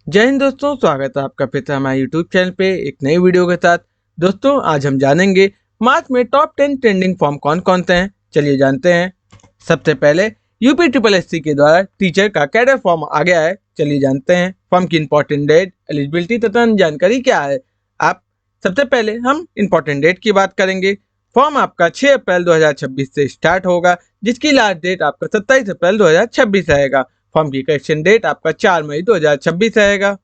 जय हिंद दोस्तों, स्वागत है आपका फिर से हमारे यूट्यूब चैनल पे एक नई वीडियो के साथ। दोस्तों आज हम जानेंगे मार्च में टॉप 10 ट्रेंडिंग फॉर्म कौन कौन से हैं। चलिए जानते हैं। सबसे पहले यूपी ट्रिपल एससी के द्वारा टीचर का कैडर फॉर्म आ गया है। चलिए जानते हैं फॉर्म की इंपॉर्टेंट डेट, एलिजिबिलिटी तथा अन्य जानकारी क्या है। आप सबसे पहले हम इंपॉर्टेंट डेट की बात करेंगे। फॉर्म आपका 6 अप्रैल 2026 से स्टार्ट होगा, जिसकी लास्ट डेट आपका 27 अप्रैल 2026 रहेगा। फॉर्म की करेक्शन डेट आपका 4 मई 2026 रहेगा।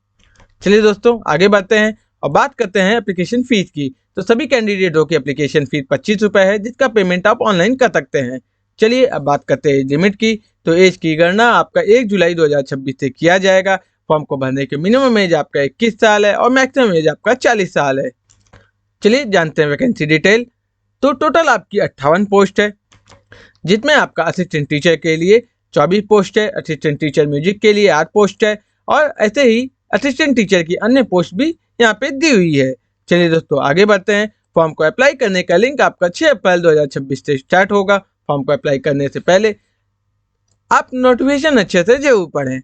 चलिए दोस्तों आगे बढ़ते हैं और बात करते हैं एप्लीकेशन फीस की। तो सभी कैंडिडेटों की एप्लीकेशन फीस 25 रुपये है, जिसका पेमेंट आप ऑनलाइन कर सकते हैं। चलिए अब बात करते हैं एज लिमिट की। तो एज की गणना आपका 1 जुलाई 2026 से किया जाएगा। फॉर्म को भरने के मिनिमम एज आपका 21 साल है और मैक्सिमम एज आपका 40 साल है। चलिए जानते हैं वैकेंसी डिटेल। तो टोटल आपकी 58 पोस्ट है, जिसमें आपका असिस्टेंट टीचर के लिए 24 पोस्ट है, असिस्टेंट टीचर म्यूजिक के लिए 8 पोस्ट है और ऐसे ही असिस्टेंट टीचर की अन्य पोस्ट भी यहाँ पे दी हुई है। चलिए दोस्तों आगे बढ़ते हैं। फॉर्म को अप्लाई करने का लिंक आपका 6 अप्रैल 2026 से स्टार्ट होगा। फॉर्म को अप्लाई करने से पहले आप नोटिफिकेशन अच्छे से जरूर पढ़ें।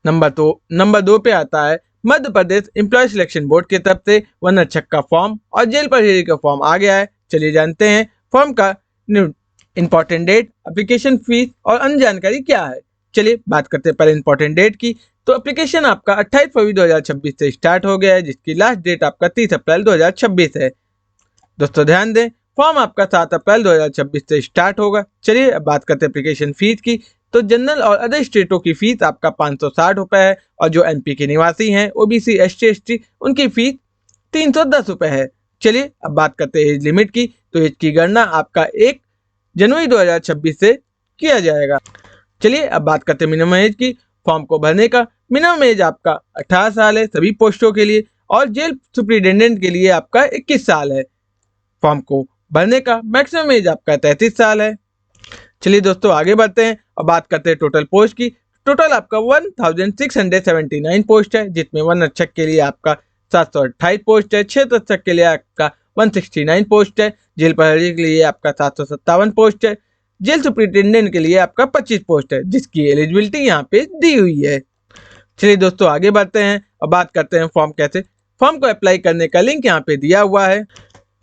नंबर दो पे आता है Madhya Pradesh employ selection board की तरफ से वनरक्षक का फॉर्म और जेल प्रहरी का फॉर्म आ गया है। चलिए जानते हैं फॉर्म का इंपॉर्टेंट डेट, एप्लीकेशन फीस और अन्य जानकारी क्या है। चलिए बात करते हैं पहले इंपॉर्टेंट डेट की। तो एप्लीकेशन आपका 28 फरवरी 2026 से स्टार्ट हो गया है, जिसकी लास्ट डेट आपका 30 अप्रैल 2026 है। दोस्तों ध्यान दें, फॉर्म आपका 7 अप्रैल 2026 से स्टार्ट होगा। चलिए अब बात करते हैं एप्लीकेशन फीस की। तो जनरल और अदर स्टेटों की फीस आपका 560 रुपये है और जो एमपी के निवासी हैं ओबीसी SC ST उनकी फीस 310 रुपये है। चलिए अब बात करते हैं एज लिमिट की। तो एज की गणना आपका 1 जनवरी 2026 से किया जाएगा। चलिए अब बात करते हैं मिनिमम एज की। फॉर्म को भरने का मिनिमम एज आपका 18 साल है सभी पोस्टों के लिए और जेल सुप्रिटेंडेंट के लिए आपका 21 साल है। फॉर्म को भरने का मैक्सिमम एज आपका 33 साल है। चलिए दोस्तों आगे बढ़ते हैं और बात करते हैं टोटल पोस्ट की। टोटल आपका 1679 पोस्ट है, जिसमें वनरक्षक के लिए आपका 728 पोस्ट है, क्षेत्र रक्षक के लिए आपका 169 पोस्ट है, जेल प्रहरी के लिए आपका 757 पोस्ट है, जेल सुप्रिटेंडेंट के लिए आपका 25 पोस्ट है, जिसकी एलिजिबिलिटी यहाँ पे दी हुई है। चलिए दोस्तों आगे बढ़ते हैं और बात करते हैं फॉर्म को अप्लाई करने का लिंक यहाँ पे दिया हुआ है।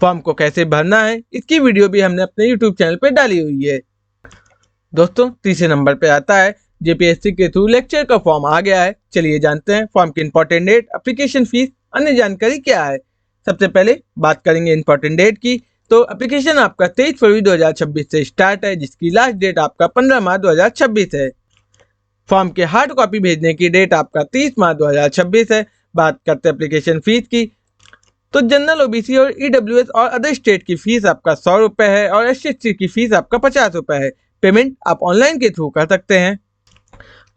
फॉर्म को कैसे भरना है इसकी वीडियो भी हमने अपने यूट्यूब चैनल पे डाली हुई है। दोस्तों तीसरे नंबर पे आता है जेपीएससी के थ्रू लेक्चर का फॉर्म आ गया है। चलिए जानते हैं फॉर्म की इंपॉर्टेंट डेट, एप्लीकेशन फीस, अन्य जानकारी क्या है। सबसे पहले बात करेंगे इंपॉर्टेंट डेट की। तो एप्लीकेशन आपका 23 फरवरी 2026 से स्टार्ट है, जिसकी लास्ट डेट आपका 15 मार्च 2026 है। फॉर्म के हार्ड कॉपी भेजने की डेट आपका 30 मार्च 2026 है। बात करते हैं एप्लीकेशन फीस की। तो जनरल ओबीसी और ईडब्ल्यूएस और अदर स्टेट की फीस आपका 100 रुपये है और SC ST की फीस आपका 50 रुपये है। पेमेंट आप ऑनलाइन के थ्रू कर सकते हैं।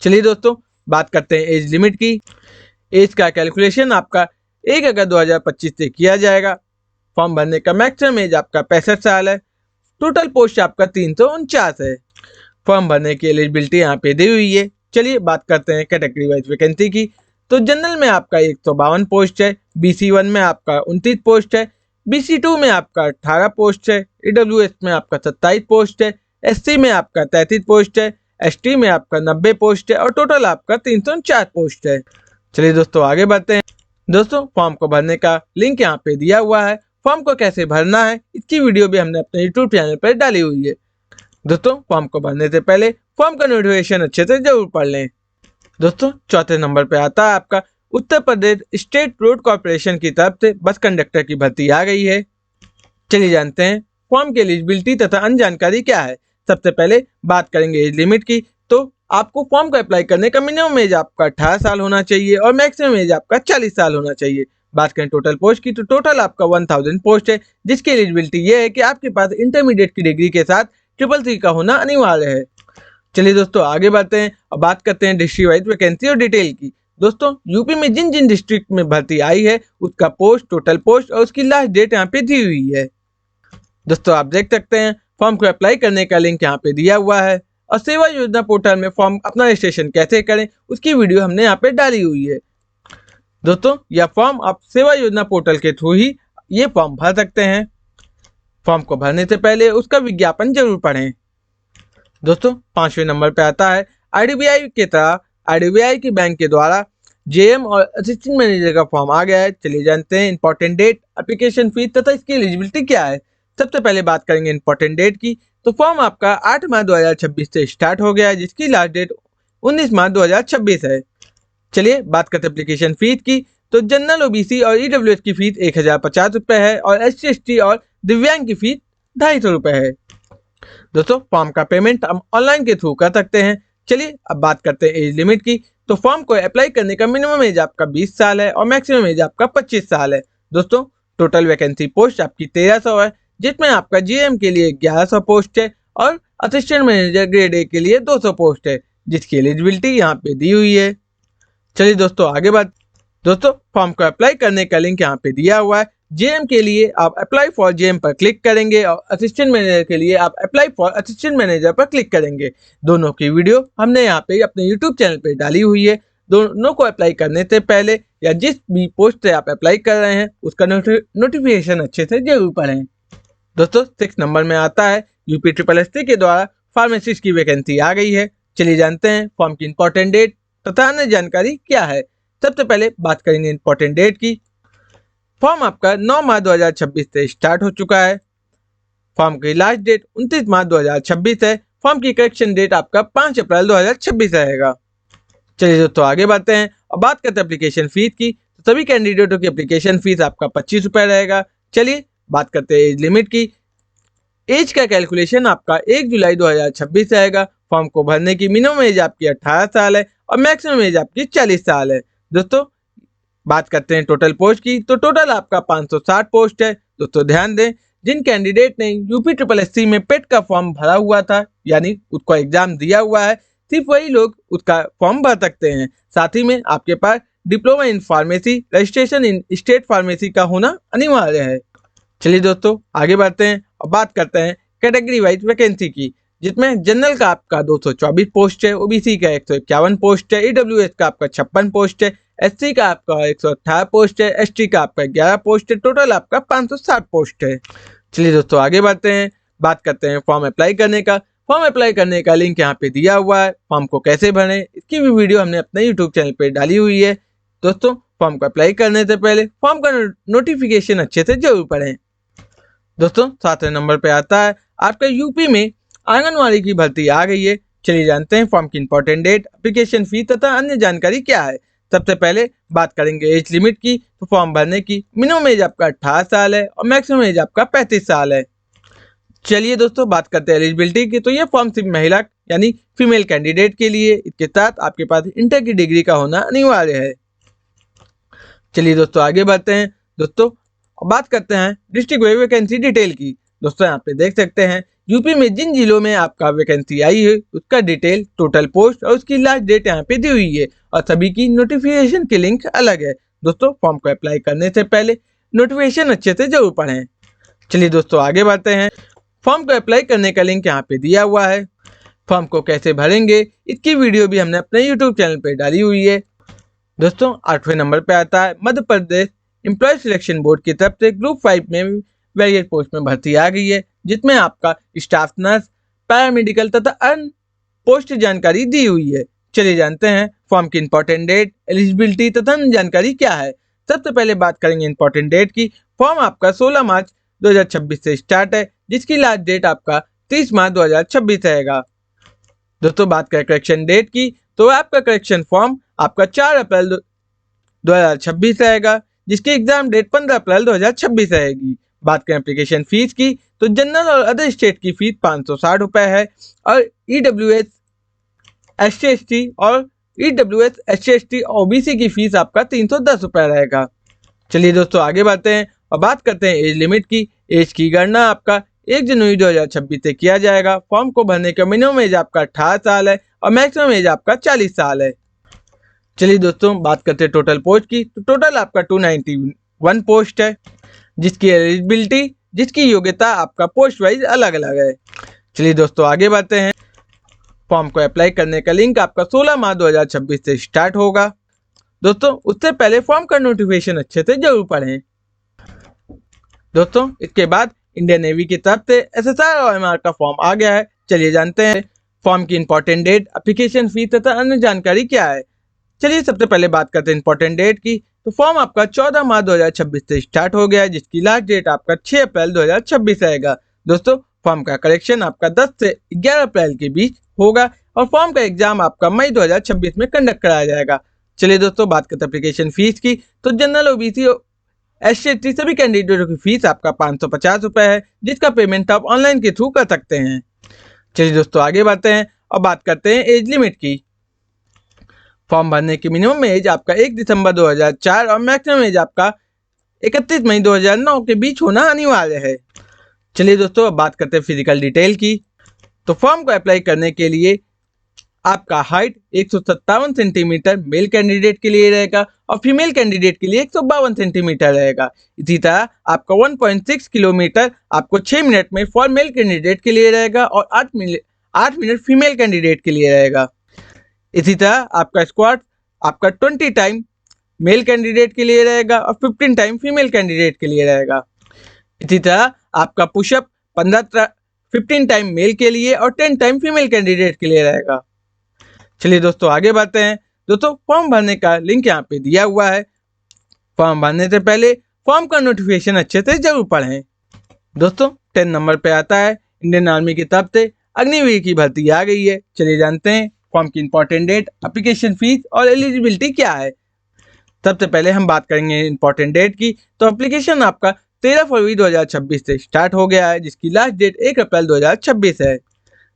चलिए दोस्तों बात करते हैं एज लिमिट की। एज का कैलकुलेशन आपका 1 अगस्त 2025 से किया जाएगा। फॉर्म भरने का मैक्सिमम एज आपका 65 साल है। टोटल पोस्ट आपका 349 है। फॉर्म भरने की एलिजिबिलिटी यहाँ पे दी हुई है। चलिए बात करते हैं कैटेगरी वाइज वैकेंसी की। तो जनरल में आपका 152 पोस्ट है, BC1 में आपका 29 पोस्ट है, BC2 में आपका 18 पोस्ट है, EWS में आपका 27 पोस्ट है, SC में आपका 33 पोस्ट है, ST में आपका 90 पोस्ट है और टोटल आपका 304 पोस्ट है। चलिए दोस्तों आगे बढ़ते हैं। दोस्तों फॉर्म को भरने का लिंक यहाँ पे दिया हुआ है। फॉर्म को कैसे भरना है इसकी वीडियो भी हमने अपने यूट्यूब चैनल पर डाली हुई है। दोस्तों फॉर्म को भरने से पहले फॉर्म का नोटिफिकेशन अच्छे से जरूर पढ़ लें। दोस्तों चौथे नंबर पे आता है आपका Uttar Pradesh state road corporation की तरफ से बस कंडक्टर की भर्ती आ गई है। चलिए जानते हैं फॉर्म की एलिजिबिलिटी तथा अन्य जानकारी क्या है। सबसे पहले बात करेंगे एज लिमिट की। तो आपको फॉर्म को अप्लाई करने का मिनिमम एज आपका 18 साल होना चाहिए और मैक्सिमम एज आपका 40 साल होना चाहिए। बात करें टोटल पोस्ट की। तो टोटल आपका 1000 पोस्ट है, जिसकी एलिजिबिलिटी ये है कि आपके पास इंटरमीडिएट की डिग्री के साथ 333 का होना अनिवार्य है। चलिए दोस्तों आगे बढ़ते हैं और बात करते हैं डिस्ट्रिक्ट वाइज वैकेंसी और डिटेल की। दोस्तों यूपी में जिन जिन डिस्ट्रिक्ट में भर्ती आई है उसका पोस्ट, टोटल पोस्ट और उसकी लास्ट डेट यहाँ पे दी हुई है। दोस्तों आप देख सकते हैं फॉर्म को अप्लाई करने का लिंक यहाँ पे दिया हुआ है और सेवा योजना पोर्टल में फॉर्म अपना रजिस्ट्रेशन कैसे करें उसकी वीडियो हमने यहाँ पे डाली हुई है। दोस्तों यह फॉर्म आप सेवा योजना पोर्टल के थ्रू ही ये फॉर्म भर सकते हैं। फॉर्म को भरने से पहले उसका विज्ञापन जरूर पढ़ें। दोस्तों 5वें नंबर पे आता है IDBI के तरह IDBI की बैंक के द्वारा जेएम और असिस्टेंट मैनेजर का फॉर्म आ गया है। चलिए जानते हैं इंपॉर्टेंट डेट, एप्लीकेशन फीस तथा इसकी एलिजिबिलिटी क्या है। सबसे पहले बात करेंगे इंपॉर्टेंट डेट की। तो फॉर्म आपका 8 मार्च 2026 से स्टार्ट हो गया है, जिसकी लास्ट डेट 19 मार्च 2026 है। चलिए बात करते हैं एप्लीकेशन फीस की। तो जनरल, ओबीसी और ईडब्ल्यूएस की फीस 1050 रुपये है और एससी, एसटी और दिव्यांग की फीस 250 रुपये है। दोस्तों फॉर्म का पेमेंट हम ऑनलाइन के थ्रू कर सकते हैं। चलिए अब बात करते हैं एज लिमिट की। तो फॉर्म को अप्लाई करने का मिनिमम एज आपका 20 साल है और मैक्सिमम एज आपका 25 साल है। दोस्तों टोटल वैकेंसी पोस्ट आपकी 1300 है, जिसमें आपका जीएम के लिए 1100 पोस्ट है और असिस्टेंट मैनेजर ग्रेड ए के लिए 200 पोस्ट है, जिसकी एलिजिबिलिटी यहाँ पे दी हुई है। चलिए दोस्तों आगे बात। दोस्तों फॉर्म को अप्लाई करने का लिंक यहाँ पे दिया हुआ है। जेएम के लिए आप अप्लाई फॉर जेएम पर क्लिक करेंगे और असिस्टेंट मैनेजर के लिए आप अप्लाई फॉर असिस्टेंट मैनेजर पर क्लिक करेंगे। दोनों की वीडियो हमने यहाँ पे अपने यूट्यूब चैनल पे डाली हुई है। दोनों को अप्लाई करने से पहले या जिस भी पोस्ट से आप अप्लाई कर रहे हैं उसका नोटिफिकेशन अच्छे से जरूर पढ़ें। दोस्तों 6 नंबर में आता है यूपी SSSC के द्वारा फार्मासिस्ट की वैकेंसी आ गई है। चलिए जानते हैं फॉर्म की इंपॉर्टेंट डेट तथा अन्य जानकारी क्या है। सबसे पहले बात करेंगे इंपॉर्टेंट डेट की। फॉर्म आपका 9 मार्च 2026 से स्टार्ट हो चुका है। फॉर्म की लास्ट डेट 29 मार्च 2026 है। फॉर्म की करेक्शन डेट आपका 5 अप्रैल 2026 रहेगा। चलिए दोस्तों आगे बढ़ते हैं और बात करते हैं एप्लीकेशन फीस की। तो सभी कैंडिडेटों की एप्लीकेशन फीस आपका 25 रुपये रहेगा। चलिए बात करते हैं एज लिमिट की। एज का कैलकुलेशन आपका 1 जुलाई 2026 रहेगा। फॉर्म को भरने की मिनिमम एज आपकी 18 साल है और मैक्सिमम एज आपकी 40 साल है। दोस्तों बात करते हैं टोटल पोस्ट की। तो टोटल आपका 560 पोस्ट है। दोस्तों ध्यान दें, जिन कैंडिडेट ने यूपी SSSC में पेट का फॉर्म भरा हुआ था, यानी उसका एग्जाम दिया हुआ है, सिर्फ वही लोग उसका फॉर्म भर सकते हैं। साथ ही में आपके पास diploma in pharmacy, registration in state pharmacy का होना अनिवार्य है। चलिए दोस्तों आगे बढ़ते हैं और बात करते हैं कैटेगरी वाइज वैकेंसी की, जिसमें जनरल का आपका 224 पोस्ट है, ओबीसी का 151 पोस्ट है, ईडब्ल्यूएस का आपका 56 पोस्ट है, एससी का आपका 118 पोस्ट है, एसटी का आपका 11 पोस्ट है। टोटल आपका 560 पोस्ट है। चलिए दोस्तों आगे बढ़ते हैं, बात करते हैं फॉर्म अप्लाई करने का। फॉर्म अप्लाई करने का लिंक यहाँ पे दिया हुआ है। फॉर्म को कैसे भरें इसकी भी वीडियो हमने अपने यूट्यूब चैनल पे डाली हुई है। दोस्तों फॉर्म को अप्लाई करने से पहले फॉर्म का नोटिफिकेशन अच्छे से जरूर पढ़ें। दोस्तों 7वें नंबर पे आता है आपका यूपी में आंगनवाड़ी की भर्ती आ गई है। चलिए जानते हैं फॉर्म की इंपॉर्टेंट डेट, एप्लीकेशन फीस तथा अन्य जानकारी क्या है। सबसे पहले बात करेंगे एज लिमिट की। तो फॉर्म भरने की मिनिमम एज आपका 18 साल है और मैक्सिमम एज आपका 35 साल है। चलिए दोस्तों बात करते हैं एलिजिबिलिटी की। तो ये फॉर्म सिर्फ महिला यानी फीमेल कैंडिडेट के लिए, इसके साथ आपके पास इंटर की डिग्री का होना अनिवार्य है। चलिए दोस्तों आगे बढ़ते हैं। दोस्तों बात करते हैं डिस्ट्रिक्ट वाइज वैकेंसी डिटेल की। दोस्तों यहाँ पे देख सकते हैं यूपी में जिन जिलों में आपका वैकेंसी आई है उसका डिटेल, टोटल पोस्ट और उसकी लास्ट डेट यहाँ पे दी हुई है और सभी की नोटिफिकेशन की लिंक अलग है। दोस्तों फॉर्म को अप्लाई करने से पहले नोटिफिकेशन अच्छे से जरूर पढ़ें। चलिए दोस्तों आगे बढ़ते हैं। फॉर्म को अप्लाई करने का लिंक यहाँ पे दिया हुआ है। फॉर्म को कैसे भरेंगे इसकी वीडियो भी हमने अपने यूट्यूब चैनल पे डाली हुई है। दोस्तों 8वें नंबर पे आता है Madhya Pradesh employ selection board की तरफ से ग्रुप 5 में वेरियस पोस्ट में भर्ती आ गई है, जिसमें आपका स्टाफ नर्स, पैरामेडिकल तथा अन्य पोस्ट जानकारी दी हुई है। चलिए जानते हैं फॉर्म की इंपॉर्टेंट डेट, एलिजिबिलिटी तथा अन्य जानकारी क्या है। सबसे पहले बात करेंगे इंपॉर्टेंट डेट की। फॉर्म आपका 16 मार्च 2026 से स्टार्ट है, जिसकी लास्ट डेट आपका 30 मार्च 2026 रहेगा। दोस्तों बात करें करेक्शन डेट की। तो आपका करेक्शन फॉर्म आपका 4 अप्रैल 2026 रहेगा, जिसकी एग्जाम डेट 15 अप्रैल 2026 रहेगी। बात करें एप्लीकेशन फीस की। तो जनरल और अदर स्टेट की फीस 560 रुपये है और ईडब्ल्यूएस SC/ST और ईडब्ल्यूएस SC/ST ओबीसी की फीस आपका 310 रुपये रहेगा। चलिए दोस्तों आगे बढ़ते हैं और बात करते हैं एज लिमिट की। एज की गणना आपका 1 जनवरी 2026 से किया जाएगा। फॉर्म को भरने का मिनिमम एज आपका 18 साल है और मैक्सिमम एज आपका 40 साल है। चलिए दोस्तों बात करते हैं टोटल पोस्ट की। तो टोटल आपका 291 पोस्ट है, जिसकी एलिजिबिलिटी, जिसकी योग्यता आपका पोस्ट वाइज अलग अलग है। चलिए दोस्तों आगे बढ़ते हैं। फॉर्म को अप्लाई करने का लिंक आपका 16 मार्च 2026 से स्टार्ट होगा। दोस्तों उससे पहले फॉर्म का नोटिफिकेशन अच्छे से जरूर पढ़ें। दोस्तों इसके बाद इंडियन नेवी की तरफ से SSR और MR का फॉर्म आ गया है। चलिए जानते हैं फॉर्म की इंपॉर्टेंट डेट, एप्लीकेशन फीस तथा अन्य जानकारी क्या है। चलिए सबसे पहले बात करते हैं इंपॉर्टेंट डेट की। तो फॉर्म आपका 14 मार्च 2026 से स्टार्ट हो गया है, जिसकी लास्ट डेट आपका 6 अप्रैल 2026 रहेगा। दोस्तों फॉर्म का करेक्शन आपका 10 से 11 अप्रैल के बीच होगा और फॉर्म का एग्जाम आपका मई 2026 में कंडक्ट कराया जाएगा। चलिए दोस्तों बात करते हैं एप्लीकेशन फीस की। तो जनरल, ओबीसी, SC/ST सभी कैंडिडेटों की फीस आपका 550 रुपये है, जिसका पेमेंट आप ऑनलाइन के थ्रू कर सकते हैं। चलिए दोस्तों आगे बढ़ते हैं और बात करते हैं एज लिमिट की। फॉर्म भरने की मिनिमम एज आपका 1 दिसंबर 2004 और मैक्सिमम एज आपका 31 मई 2009 के बीच होना अनिवार्य है। चलिए दोस्तों अब बात करते हैं फिजिकल डिटेल की। तो फॉर्म को अप्लाई करने के लिए आपका हाइट 157 सेंटीमीटर मेल कैंडिडेट के लिए रहेगा और फीमेल कैंडिडेट के लिए 152 सेंटीमीटर रहेगा। इसी तरह आपका 1.6 किलोमीटर आपको 6 मिनट में फॉर मेल कैंडिडेट के लिए रहेगा और 8 मिनट फीमेल कैंडिडेट के लिए रहेगा। इसी तरह आपका स्क्वाट आपका 20 टाइम मेल कैंडिडेट के लिए रहेगा और 15 टाइम फीमेल कैंडिडेट के लिए रहेगा। इसी तरह आपका पुशअप 15 टाइम मेल के लिए और 10 टाइम फीमेल कैंडिडेट के लिए रहेगा। चलिए दोस्तों आगे बढ़ते हैं। दोस्तों फॉर्म भरने का लिंक यहाँ पे दिया हुआ है। फॉर्म भरने से पहले फॉर्म का नोटिफिकेशन अच्छे से जरूर पढ़ें। दोस्तों 10 नंबर पे आता है इंडियन आर्मी की तरफ से अग्निवीर की भर्ती आ गई है। चलिए जानते हैं फॉर्म की इंपॉर्टेंट डेट, एप्लीकेशन फीस और एलिजिबिलिटी क्या है। सबसे पहले हम बात करेंगे इंपॉर्टेंट डेट की। तो एप्लीकेशन आपका 13 फरवरी 2026 से स्टार्ट हो गया है, जिसकी लास्ट डेट 1 अप्रैल 2026 है।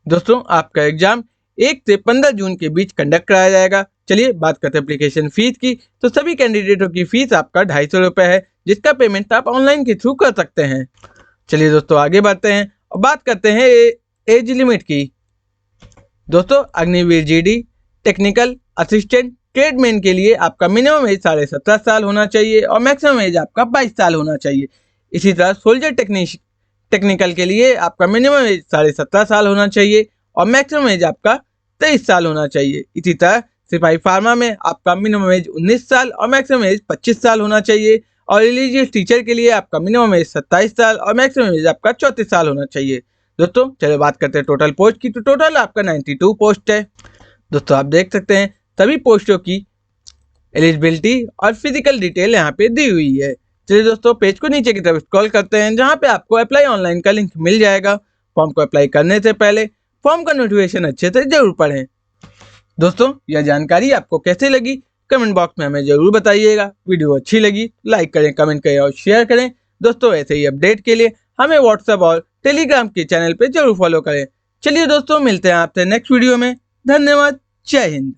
दोस्तों आपका एग्जाम 1 से 15 जून के बीच कंडक्ट कराया जाएगा। चलिए बात करते हैं एप्लीकेशन फीस की। तो सभी कैंडिडेटों की फीस आपका 250 रुपये है, जिसका पेमेंट आप ऑनलाइन के थ्रू कर सकते हैं। चलिए दोस्तों आगे बढ़ते हैं और बात करते हैं एज लिमिट की। दोस्तों Agniveer GD technical assistant tradesman के लिए आपका मिनिमम एज 17.5 साल होना चाहिए और मैक्सिमम एज आपका 22 साल होना चाहिए। इसी तरह सोल्जर टेक्निकल के लिए आपका मिनिमम एज 17.5 साल होना चाहिए और मैक्सिमम एज आपका 23 साल होना चाहिए। इसी तरह सिपाही फार्मा में आपका मिनिमम एज 19 साल और मैक्सिमम एज 25 साल होना चाहिए और रिलीजियस टीचर के लिए आपका मिनिमम एज 27 साल और मैक्सिमम एज आपका 34 साल होना चाहिए। दोस्तों चलिए बात करते हैं टोटल पोस्ट की। तो टोटल आपका 92 पोस्ट है। दोस्तों आप देख सकते हैं सभी पोस्टों की एलिजिबिलिटी और फिजिकल डिटेल यहाँ पे दी हुई है। चलिए दोस्तों पेज को नीचे की तरफ स्क्रॉल करते हैं, जहाँ पे आपको अप्लाई ऑनलाइन का लिंक मिल जाएगा। फॉर्म को अप्लाई करने से पहले फॉर्म का नोटिफिकेशन अच्छे से जरूर पढ़ें। दोस्तों यह जानकारी आपको कैसे लगी कमेंट बॉक्स में हमें जरूर बताइएगा। वीडियो अच्छी लगी लाइक करें, कमेंट करें और शेयर करें। दोस्तों ऐसे ही अपडेट के लिए हमें व्हाट्सएप और टेलीग्राम के चैनल पे जरूर फॉलो करें। चलिए दोस्तों मिलते हैं आपसे नेक्स्ट वीडियो में। धन्यवाद। जय हिंद।